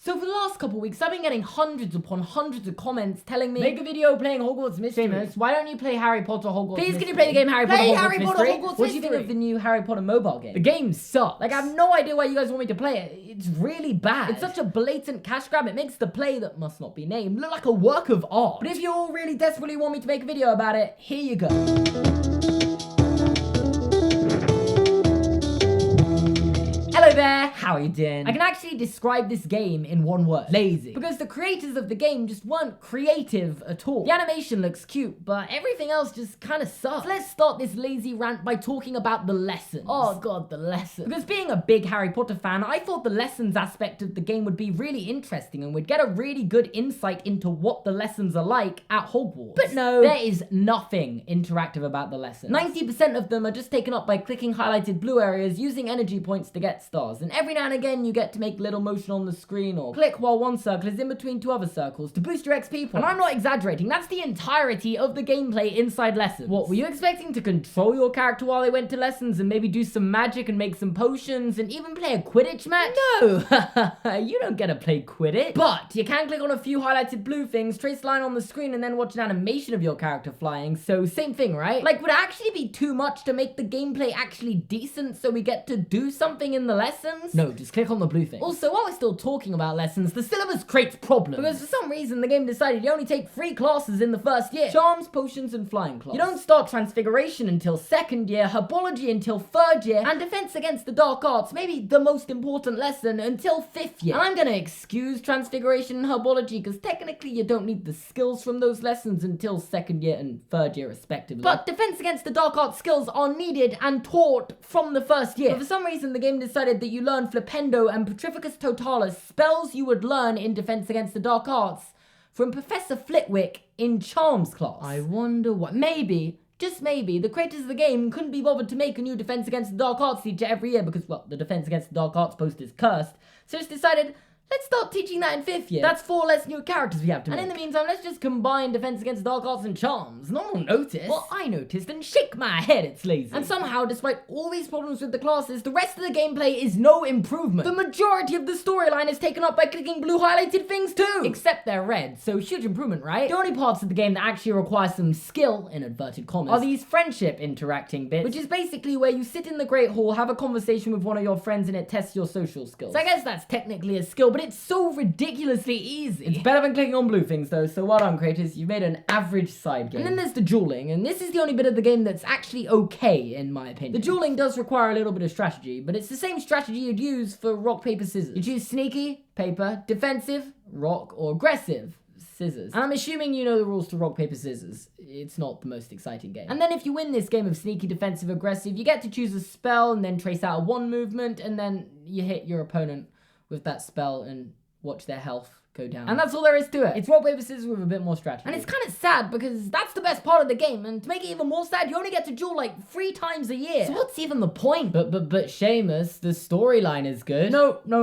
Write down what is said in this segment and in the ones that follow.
So for the last couple weeks, I've been getting hundreds upon hundreds of comments telling me, make a video playing Hogwarts Mystery. Seamus, why don't you play Harry Potter Hogwarts Mystery? Please, can you play the game Harry Potter Hogwarts Mystery? What do you think of the new Harry Potter mobile game? The game sucks. Like, I have no idea why you guys want me to play it. It's really bad. It's such a blatant cash grab. It makes the play that must not be named look like a work of art. But if you all really desperately want me to make a video about it, here you go. Hello there, how are you doing? I can actually describe this game in one word. Lazy. Because the creators of the game just weren't creative at all. The animation looks cute, but everything else just kind of sucks. So let's start this lazy rant by talking about the lessons. Oh god, the lessons. Because being a big Harry Potter fan, I thought the lessons aspect of the game would be really interesting and we'd get a really good insight into what the lessons are like at Hogwarts. But no, there is nothing interactive about the lessons. 90% of them are just taken up by clicking highlighted blue areas, using energy points to get stars, and every now and again you get to make little motion on the screen or click while one circle is in between two other circles to boost your XP points. And I'm not exaggerating, that's the entirety of the gameplay inside lessons. What, were you expecting to control your character while they went to lessons and maybe do some magic and make some potions and even play a Quidditch match? No, you don't get to play Quidditch. But you can click on a few highlighted blue things, trace a line on the screen and then watch an animation of your character flying, so same thing, right? Like, would it actually be too much to make the gameplay actually decent so we get to do something in the lessons? No, just click on the blue thing. Also, while we're still talking about lessons, the syllabus creates problems. Because for some reason, the game decided you only take 3 classes in the first year. Charms, potions, and flying class. You don't start transfiguration until 2nd year, herbology until 3rd year, and defense against the dark arts, maybe the most important lesson, until 5th year. And I'm gonna excuse transfiguration and herbology, because technically you don't need the skills from those lessons until 2nd year and 3rd year respectively. But defense against the dark arts skills are needed and taught from the 1st year. But for some reason, the game decided that you learn Flipendo and Petrificus Totalis, spells you would learn in Defense Against the Dark Arts, from Professor Flitwick in Charms class. I wonder what, maybe, just maybe, the creators of the game couldn't be bothered to make a new Defense Against the Dark Arts teacher every year because, well, the Defense Against the Dark Arts post is cursed, so just decided, let's start teaching that in 5th year. That's 4 less new characters we have to make. And in the meantime, let's just combine Defense Against Dark Arts and Charms. No one will notice. Well, I noticed and shake my head it's lazy. And somehow, despite all these problems with the classes, the rest of the gameplay is no improvement. The majority of the storyline is taken up by clicking blue highlighted things too. Except they're red, so huge improvement, right? The only parts of the game that actually require some skill, in inverted commas, are these friendship interacting bits, which is basically where you sit in the Great Hall, have a conversation with one of your friends and it tests your social skills. So I guess that's technically a skill, but it's so ridiculously easy. It's better than clicking on blue things though, so well done creators, you've made an average side game. And then there's the dueling, and this is the only bit of the game that's actually okay in my opinion. The dueling does require a little bit of strategy, but it's the same strategy you'd use for rock, paper, scissors. You choose sneaky, paper, defensive, rock, or aggressive, scissors. And I'm assuming you know the rules to rock, paper, scissors. It's not the most exciting game. And then if you win this game of sneaky, defensive, aggressive, you get to choose a spell and then trace out a 1 movement, and then you hit your opponent with that spell and watch their health go down. And that's all there is to it. It's rock, paper, scissors with a bit more strategy. And it's kind of sad because that's the best part of the game, and to make it even more sad, you only get to duel like 3 times a year. So what's even the point? But Seamus, the storyline is good. No. The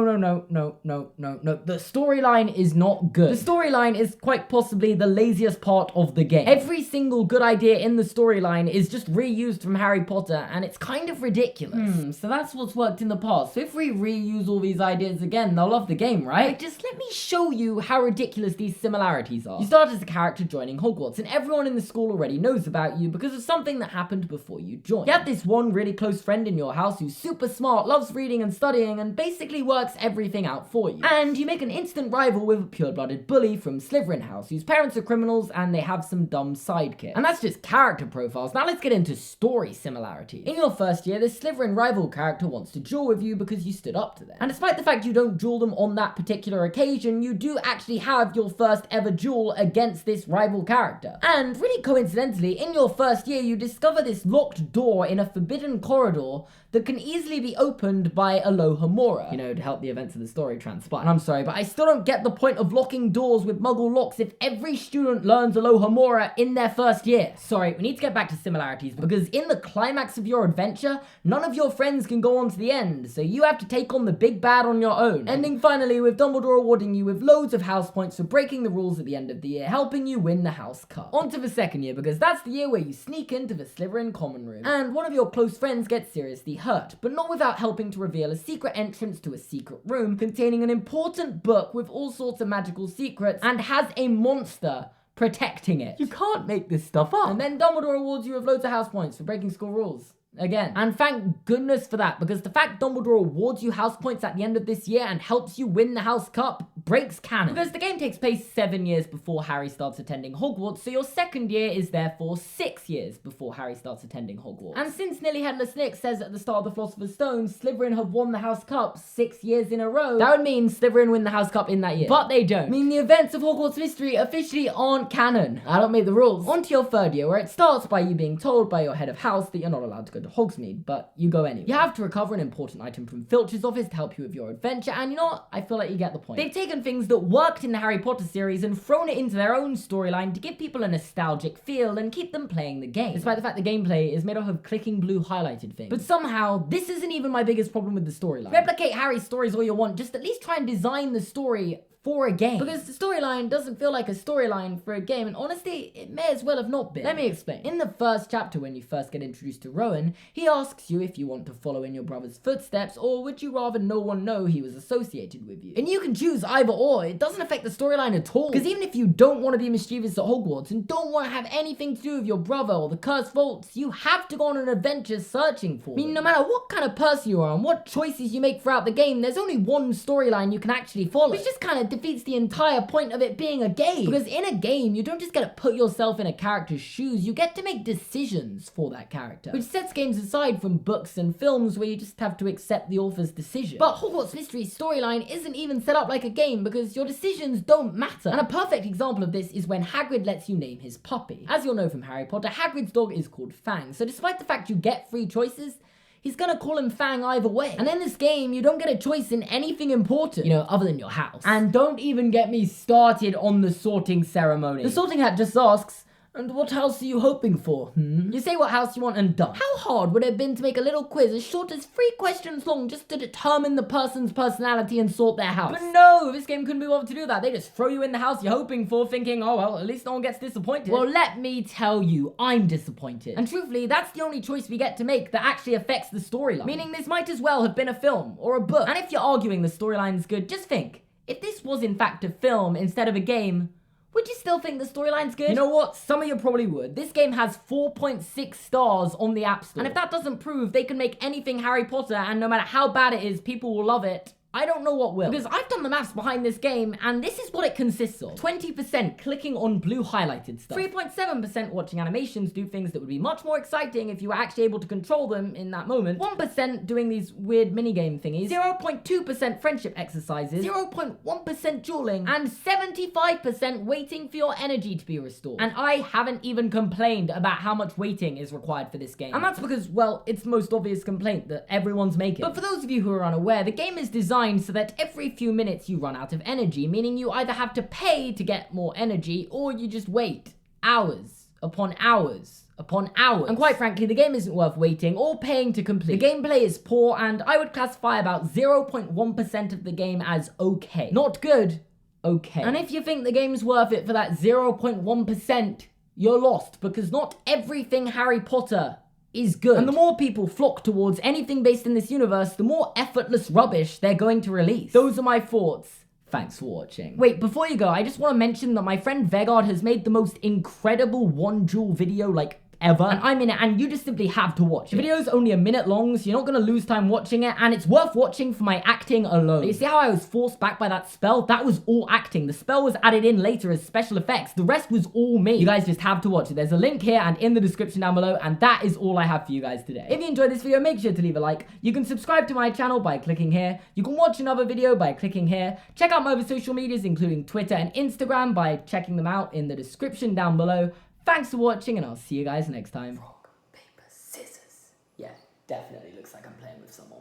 storyline is not good. The storyline is quite possibly the laziest part of the game. Every single good idea in the storyline is just reused from Harry Potter, and it's kind of ridiculous. So that's what's worked in the past. So if we reuse all these ideas again, they'll love the game, right? Like, just let me show you how ridiculous these similarities are. You start as a character joining Hogwarts, and everyone in the school already knows about you because of something that happened before you joined. You have this one really close friend in your house who's super smart, loves reading and studying, and basically works everything out for you. And you make an instant rival with a pure-blooded bully from Slytherin House, whose parents are criminals and they have some dumb sidekicks. And that's just character profiles. Now let's get into story similarities. In your first year, this Slytherin rival character wants to duel with you because you stood up to them. And despite the fact you don't duel them on that particular occasion, you do actually have your first ever duel against this rival character. And really coincidentally, in your first year, you discover this locked door in a forbidden corridor that can easily be opened by Alohomora, to help the events of the story transpire. And I'm sorry, but I still don't get the point of locking doors with muggle locks if every student learns Alohomora in their first year. Sorry, we need to get back to similarities, because in the climax of your adventure, none of your friends can go on to the end, so you have to take on the big bad on your own. Ending finally with Dumbledore awarding you with loads of house points for breaking the rules at the end of the year, helping you win the house cup. On to the second year, because that's the year where you sneak into the Slytherin common room, and one of your close friends gets seriously hurt, but not without helping to reveal a secret entrance to a secret room containing an important book with all sorts of magical secrets and has a monster protecting it. You can't make this stuff up. And then Dumbledore awards you with loads of house points for breaking school rules. Again. And thank goodness for that, because the fact Dumbledore awards you house points at the end of this year and helps you win the House Cup breaks canon. Because the game takes place 7 years before Harry starts attending Hogwarts, so your second year is therefore 6 years before Harry starts attending Hogwarts. And since Nearly Headless Nick says at the start of the Philosopher's Stone, Slytherin have won the House Cup 6 years in a row, that would mean Slytherin win the House Cup in that year. But they don't. I mean, the events of Hogwarts Mystery officially aren't canon. I don't make the rules. On to your third year, where it starts by you being told by your head of house that you're not allowed to go to Hogsmeade, but you go anyway. You have to recover an important item from Filch's office to help you with your adventure, and you know what? I feel like you get the point. They've taken things that worked in the Harry Potter series and thrown it into their own storyline to give people a nostalgic feel and keep them playing the game, despite the fact the gameplay is made up of clicking blue highlighted things. But somehow, this isn't even my biggest problem with the storyline. Replicate Harry's stories all you want, just at least try and design the story for a game. Because the storyline doesn't feel like a storyline for a game, and honestly, it may as well have not been. Let me explain. In the first chapter, when you first get introduced to Rowan, he asks you if you want to follow in your brother's footsteps, or would you rather no one know he was associated with you? And you can choose either or. It doesn't affect the storyline at all. Because even if you don't want to be mischievous at Hogwarts, and don't want to have anything to do with your brother or the cursed vaults, you have to go on an adventure searching for them. I mean, no matter what kind of person you are and what choices you make throughout the game, there's only one storyline you can actually follow, which just kind of defeats the entire point of it being a game. Because in a game, you don't just get to put yourself in a character's shoes, you get to make decisions for that character, which sets games aside from books and films where you just have to accept the author's decision. But Hogwarts Mystery's storyline isn't even set up like a game, because your decisions don't matter. And a perfect example of this is when Hagrid lets you name his puppy. As you'll know from Harry Potter, Hagrid's dog is called Fang, so despite the fact you get 3 choices, he's gonna call him Fang either way. And in this game, you don't get a choice in anything important, you know, other than your house. And don't even get me started on the sorting ceremony. The sorting hat just asks, and what house are you hoping for? You say what house you want and done. How hard would it have been to make a little quiz as short as 3 questions long just to determine the person's personality and sort their house? But no, this game couldn't be bothered to do that. They just throw you in the house you're hoping for, thinking, oh well, at least no one gets disappointed. Well, let me tell you, I'm disappointed. And truthfully, that's the only choice we get to make that actually affects the storyline. Meaning this might as well have been a film or a book. And if you're arguing the storyline's good, just think, if this was in fact a film instead of a game, would you still think the storyline's good? You know what? Some of you probably would. This game has 4.6 stars on the App Store. And if that doesn't prove they can make anything Harry Potter, and no matter how bad it is, people will love it, I don't know what will. Because I've done the maths behind this game, and this is what it consists of. 20% clicking on blue highlighted stuff. 3.7% watching animations do things that would be much more exciting if you were actually able to control them in that moment. 1% doing these weird minigame thingies. 0.2% friendship exercises. 0.1% dueling. And 75% waiting for your energy to be restored. And I haven't even complained about how much waiting is required for this game. And that's because, well, it's the most obvious complaint that everyone's making. But for those of you who are unaware, the game is designed so that every few minutes you run out of energy, meaning you either have to pay to get more energy, or you just wait hours upon hours upon hours. And quite frankly, the game isn't worth waiting or paying to complete. The gameplay is poor, and I would classify about 0.1% of the game as okay. Not good, okay. And if you think the game's worth it for that 0.1%, you're lost, because not everything Harry Potter is good. And the more people flock towards anything based in this universe, the more effortless rubbish they're going to release. Those are my thoughts. Thanks for watching. Wait, before you go, I just want to mention that my friend Vegard has made the most incredible one duel video, like, ever, and I'm in it, and you just simply have to watch it. The video's only a minute long, so you're not gonna lose time watching it, and it's worth watching for my acting alone. You see how I was forced back by that spell? That was all acting. The spell was added in later as special effects. The rest was all me. You guys just have to watch it. There's a link here and in the description down below, and that is all I have for you guys today. If you enjoyed this video, make sure to leave a like. You can subscribe to my channel by clicking here. You can watch another video by clicking here. Check out my other social medias, including Twitter and Instagram, by checking them out in the description down below. Thanks for watching, and I'll see you guys next time. Rock, paper, scissors. Yeah, definitely looks like I'm playing with someone.